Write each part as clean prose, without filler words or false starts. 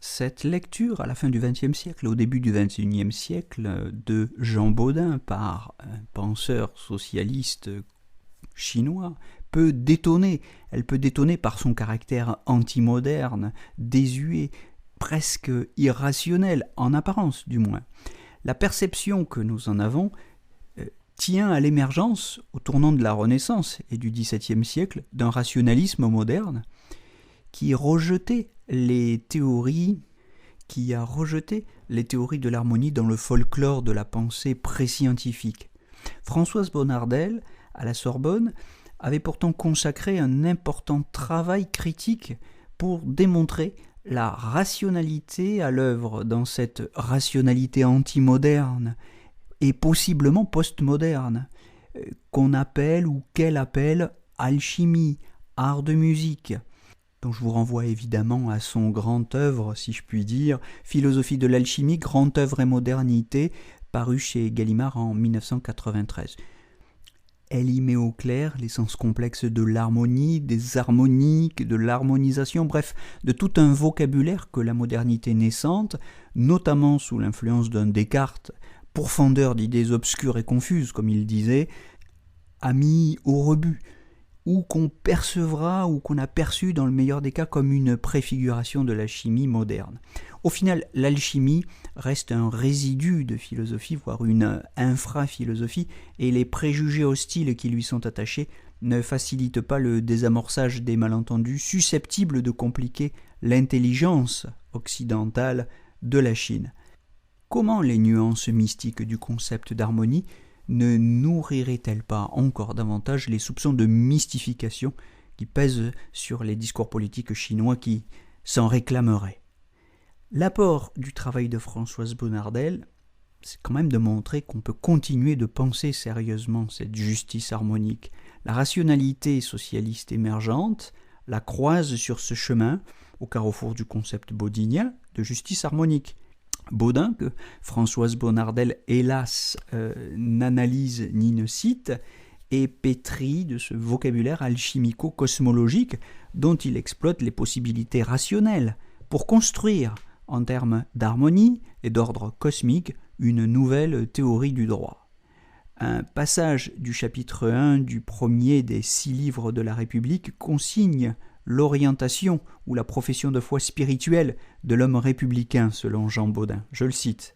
cette lecture à la fin du XXe siècle, au début du XXIe siècle, de Jean Bodin par un penseur socialiste chinois peut détonner. Elle peut détonner par son caractère antimoderne, désuet, presque irrationnel, en apparence du moins. La perception que nous en avons tient à l'émergence, au tournant de la Renaissance et du XVIIe siècle, d'un rationalisme moderne qui rejetait les théories de l'harmonie dans le folklore de la pensée pré-scientifique. Françoise Bonnardel, à la Sorbonne, avait pourtant consacré un important travail critique pour démontrer la rationalité à l'œuvre dans cette rationalité antimoderne et possiblement postmoderne, qu'on appelle ou qu'elle appelle alchimie, art de musique, dont je vous renvoie évidemment à son grand œuvre, si je puis dire, Philosophie de l'alchimie, grande œuvre et modernité, paru chez Gallimard en 1993. Elle y met au clair l'essence complexe de l'harmonie, des harmoniques, de l'harmonisation, bref, de tout un vocabulaire que la modernité naissante, notamment sous l'influence d'un Descartes, pourfendeur d'idées obscures et confuses, comme il disait, a mis au rebut, ou qu'on percevra ou qu'on a perçu dans le meilleur des cas comme une préfiguration de la chimie moderne. Au final, l'alchimie reste un résidu de philosophie, voire une infra-philosophie, et les préjugés hostiles qui lui sont attachés ne facilitent pas le désamorçage des malentendus susceptibles de compliquer l'intelligence occidentale de la Chine. Comment les nuances mystiques du concept d'harmonie ne nourrirait-elle pas encore davantage les soupçons de mystification qui pèsent sur les discours politiques chinois qui s'en réclameraient? L'apport du travail de Françoise Bonnardel, c'est quand même de montrer qu'on peut continuer de penser sérieusement cette justice harmonique. La rationalité socialiste émergente la croise sur ce chemin au carrefour du concept bodinien de justice harmonique. Bodin, que Françoise Bonnardel, hélas, n'analyse ni ne cite, est pétri de ce vocabulaire alchimico-cosmologique dont il exploite les possibilités rationnelles pour construire, en termes d'harmonie et d'ordre cosmique, une nouvelle théorie du droit. Un passage du chapitre 1 du premier des 6 livres de la République consigne l'orientation ou la profession de foi spirituelle de l'homme républicain, selon Jean Bodin. Je le cite.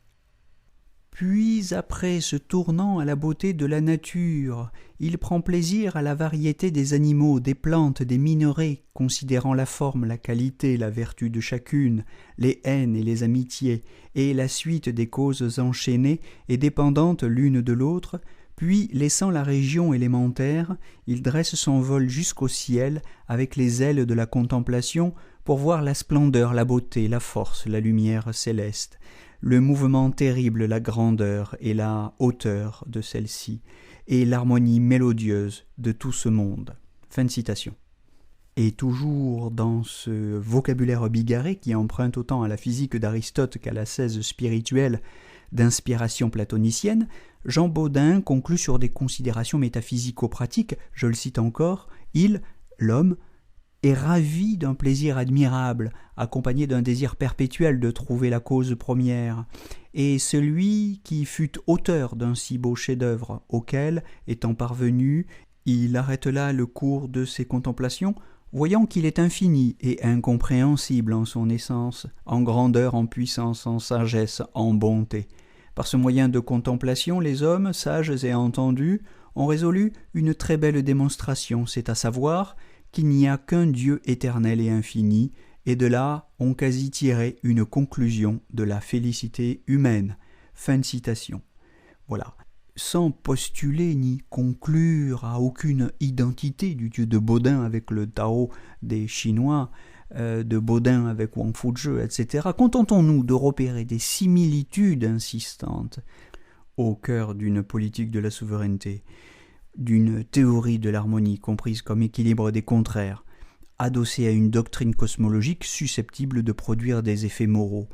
Puis, après se tournant à la beauté de la nature, il prend plaisir à la variété des animaux, des plantes, des minerais, considérant la forme, la qualité, la vertu de chacune, les haines et les amitiés, et la suite des causes enchaînées et dépendantes l'une de l'autre. Puis, laissant la région élémentaire, il dresse son vol jusqu'au ciel avec les ailes de la contemplation pour voir la splendeur, la beauté, la force, la lumière céleste, le mouvement terrible, la grandeur et la hauteur de celle-ci, et l'harmonie mélodieuse de tout ce monde. Fin de citation. Et toujours dans ce vocabulaire bigarré qui emprunte autant à la physique d'Aristote qu'à l'ascèse spirituelle d'inspiration platonicienne, Jean Bodin conclut sur des considérations métaphysico-pratiques, je le cite encore, l'homme, est ravi d'un plaisir admirable, accompagné d'un désir perpétuel de trouver la cause première, et celui qui fut auteur d'un si beau chef-d'œuvre, auquel, étant parvenu, il arrête là le cours de ses contemplations, voyant qu'il est infini et incompréhensible en son essence, en grandeur, en puissance, en sagesse, en bonté. Par ce moyen de contemplation, les hommes, sages et entendus, ont résolu une très belle démonstration, c'est à savoir qu'il n'y a qu'un Dieu éternel et infini, et de là ont quasi tiré une conclusion de la félicité humaine. Fin de citation. Voilà. Sans postuler ni conclure à aucune identité du dieu de Bodin avec le Tao des Chinois, de Bodin avec Wang Fuzhe, etc., contentons-nous de repérer des similitudes insistantes au cœur d'une politique de la souveraineté, d'une théorie de l'harmonie comprise comme équilibre des contraires, adossée à une doctrine cosmologique susceptible de produire des effets moraux.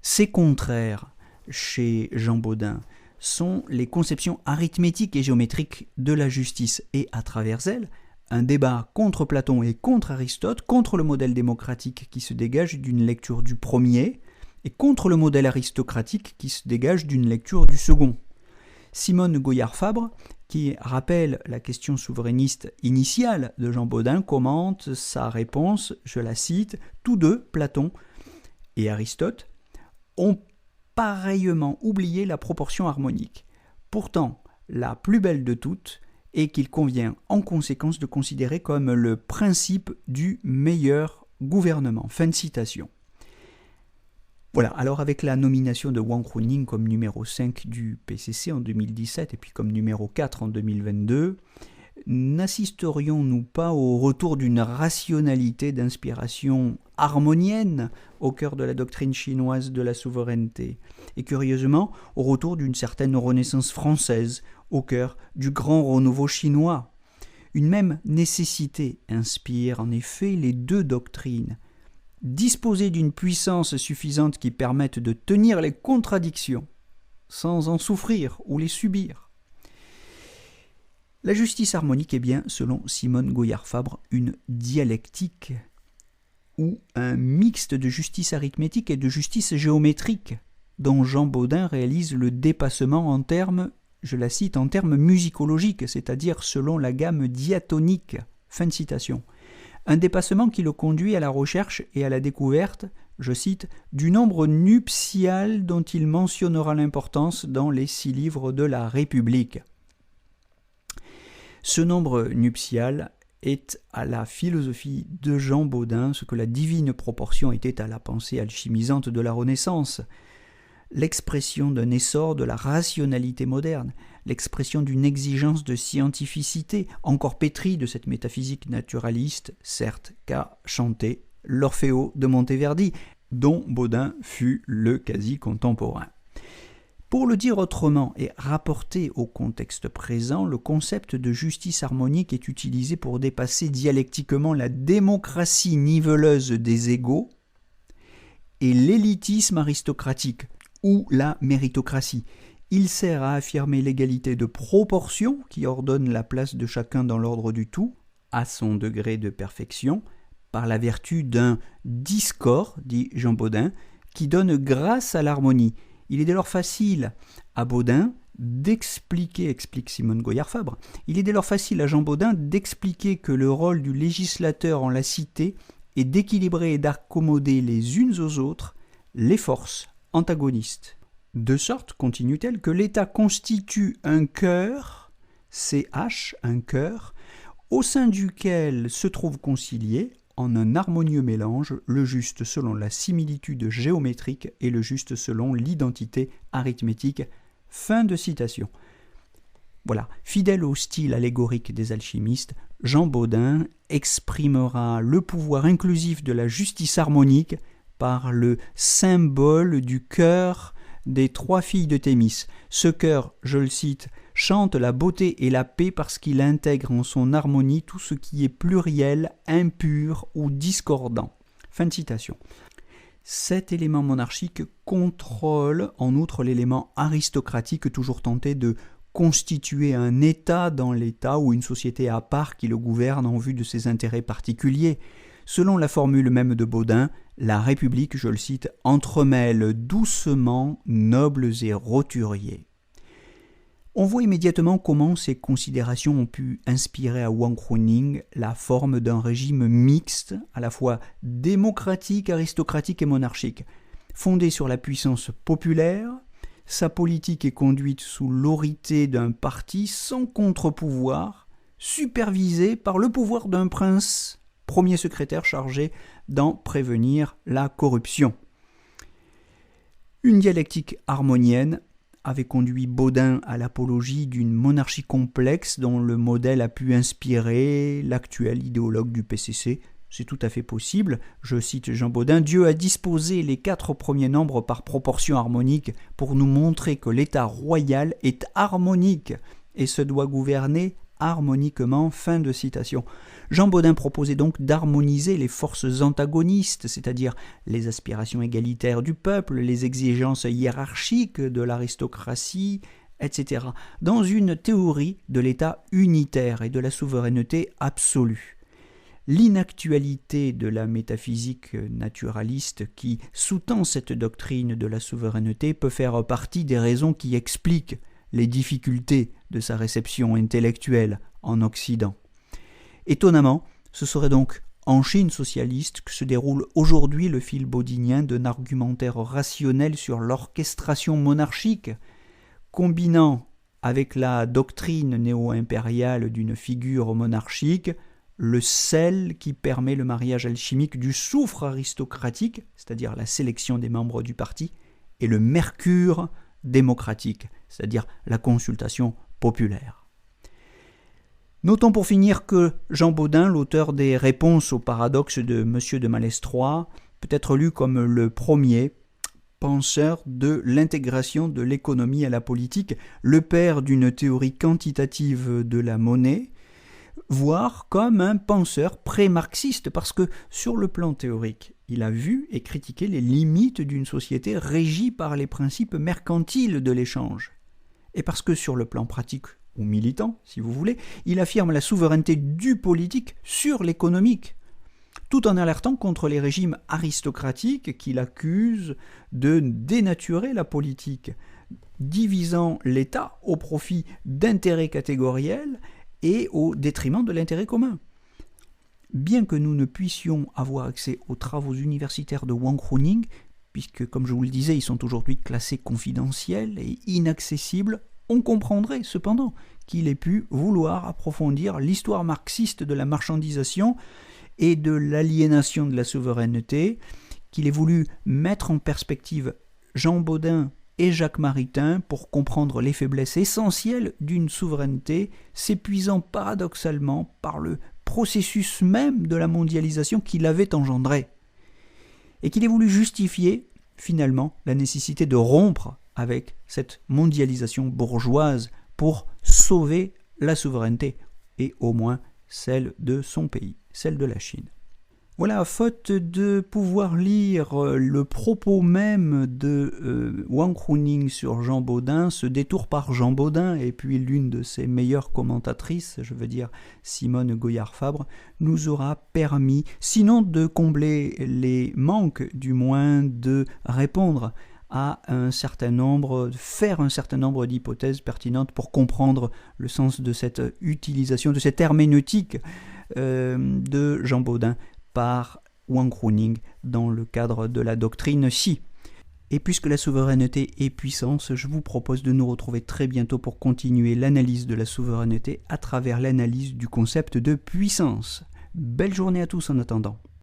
Ces contraires, chez Jean Bodin, sont les conceptions arithmétiques et géométriques de la justice et, à travers elles, un débat contre Platon et contre Aristote, contre le modèle démocratique qui se dégage d'une lecture du premier, et contre le modèle aristocratique qui se dégage d'une lecture du second. Simone Goyard-Fabre, qui rappelle la question souverainiste initiale de Jean Bodin, commente sa réponse, je la cite, « Tous deux, Platon et Aristote, ont pareillement oublié la proportion harmonique. Pourtant, la plus belle de toutes est qu'il convient en conséquence de considérer comme le principe du meilleur gouvernement. » Fin de citation. Voilà, alors avec la nomination de Wang Huning comme numéro 5 du PCC en 2017 et puis comme numéro 4 en 2022, n'assisterions-nous pas au retour d'une rationalité d'inspiration harmonienne au cœur de la doctrine chinoise de la souveraineté, et curieusement au retour d'une certaine renaissance française au cœur du grand renouveau chinois? Une même nécessité inspire en effet les deux doctrines. Disposer d'une puissance suffisante qui permette de tenir les contradictions sans en souffrir ou les subir. La justice harmonique est bien, selon Simone Goyard-Fabre, une dialectique ou un mixte de justice arithmétique et de justice géométrique dont Jean Bodin réalise le dépassement en termes, je la cite, en termes musicologiques, c'est-à-dire selon la gamme diatonique. Fin de citation. Un dépassement qui le conduit à la recherche et à la découverte, je cite, du nombre nuptial dont il mentionnera l'importance dans les 6 livres de la République. Ce nombre nuptial est à la philosophie de Jean Bodin ce que la divine proportion était à la pensée alchimisante de la Renaissance. L'expression d'un essor de la rationalité moderne, l'expression d'une exigence de scientificité, encore pétrie de cette métaphysique naturaliste, certes, qu'a chanté l'Orfeo de Monteverdi, dont Bodin fut le quasi-contemporain. Pour le dire autrement et rapporter au contexte présent, le concept de justice harmonique est utilisé pour dépasser dialectiquement la démocratie niveleuse des égaux et l'élitisme aristocratique, ou la méritocratie. Il sert à affirmer l'égalité de proportion qui ordonne la place de chacun dans l'ordre du tout, à son degré de perfection, par la vertu d'un discord, dit Jean Bodin, qui donne grâce à l'harmonie. Il est dès lors facile à Bodin d'expliquer, explique Simone Goyard-Fabre, il est dès lors facile à Jean Bodin d'expliquer que le rôle du législateur en la cité est d'équilibrer et d'accommoder les unes aux autres les forces antagonistes. De sorte, continue-t-elle, que l'État constitue un cœur, CH, un cœur, au sein duquel se trouve concilié, en un harmonieux mélange, le juste selon la similitude géométrique et le juste selon l'identité arithmétique. Fin de citation. Voilà, fidèle au style allégorique des alchimistes, Jean Bodin exprimera le pouvoir inclusif de la justice harmonique par le symbole du cœur des 3 filles de Thémis. Ce cœur, je le cite, chante la beauté et la paix parce qu'il intègre en son harmonie tout ce qui est pluriel, impur ou discordant. Fin de citation. Cet élément monarchique contrôle en outre l'élément aristocratique toujours tenté de constituer un État dans l'État ou une société à part qui le gouverne en vue de ses intérêts particuliers. Selon la formule même de Bodin, la République, je le cite, entremêle doucement nobles et roturiers. On voit immédiatement comment ces considérations ont pu inspirer à Wang Huning la forme d'un régime mixte, à la fois démocratique, aristocratique et monarchique. Fondé sur la puissance populaire, sa politique est conduite sous l'autorité d'un parti sans contre-pouvoir, supervisé par le pouvoir d'un prince, premier secrétaire chargé d'en prévenir la corruption. Une dialectique harmonienne avait conduit Bodin à l'apologie d'une monarchie complexe dont le modèle a pu inspirer l'actuel idéologue du PCC. C'est tout à fait possible. Je cite Jean Bodin, « Dieu a disposé les 4 premiers nombres par proportion harmonique pour nous montrer que l'État royal est harmonique et se doit gouverner harmoniquement. » Fin de citation. Jean Bodin proposait donc d'harmoniser les forces antagonistes, c'est-à-dire les aspirations égalitaires du peuple, les exigences hiérarchiques de l'aristocratie, etc., dans une théorie de l'État unitaire et de la souveraineté absolue. L'inactualité de la métaphysique naturaliste qui sous-tend cette doctrine de la souveraineté peut faire partie des raisons qui expliquent les difficultés de sa réception intellectuelle en Occident. Étonnamment, ce serait donc en Chine socialiste que se déroule aujourd'hui le fil baudinien d'un argumentaire rationnel sur l'orchestration monarchique, combinant avec la doctrine néo-impériale d'une figure monarchique le sel qui permet le mariage alchimique du soufre aristocratique, c'est-à-dire la sélection des membres du parti, et le mercure démocratique, c'est-à-dire la consultation populaire. Notons pour finir que Jean Bodin, l'auteur des Réponses au paradoxe de M. de Malestroit, peut être lu comme le premier penseur de l'intégration de l'économie à la politique, le père d'une théorie quantitative de la monnaie, voire comme un penseur pré-marxiste, parce que sur le plan théorique, il a vu et critiqué les limites d'une société régie par les principes mercantiles de l'échange. Et parce que sur le plan pratique, ou militant, si vous voulez, il affirme la souveraineté du politique sur l'économique, tout en alertant contre les régimes aristocratiques qu'il accuse de dénaturer la politique, divisant l'État au profit d'intérêts catégoriels et au détriment de l'intérêt commun. Bien que nous ne puissions avoir accès aux travaux universitaires de Wang Huning, puisque, comme je vous le disais, ils sont aujourd'hui classés confidentiels et inaccessibles, on comprendrait cependant qu'il ait pu vouloir approfondir l'histoire marxiste de la marchandisation et de l'aliénation de la souveraineté, qu'il ait voulu mettre en perspective Jean Bodin et Jacques Maritain pour comprendre les faiblesses essentielles d'une souveraineté s'épuisant paradoxalement par le processus même de la mondialisation qu'il avait engendré, et qu'il ait voulu justifier finalement la nécessité de rompre avec cette mondialisation bourgeoise pour sauver la souveraineté, et au moins celle de son pays, celle de la Chine. Voilà, faute de pouvoir lire le propos même de Wang Huning sur Jean Bodin, ce détour par Jean Bodin et puis l'une de ses meilleures commentatrices, je veux dire Simone Goyard-Fabre, nous aura permis, sinon de combler les manques, du moins de répondre à un certain nombre, faire un certain nombre d'hypothèses pertinentes pour comprendre le sens de cette utilisation, de cette herméneutique de Jean Bodin par Wang Huning dans le cadre de la doctrine Xi. Et puisque la souveraineté est puissance, je vous propose de nous retrouver très bientôt pour continuer l'analyse de la souveraineté à travers l'analyse du concept de puissance. Belle journée à tous en attendant.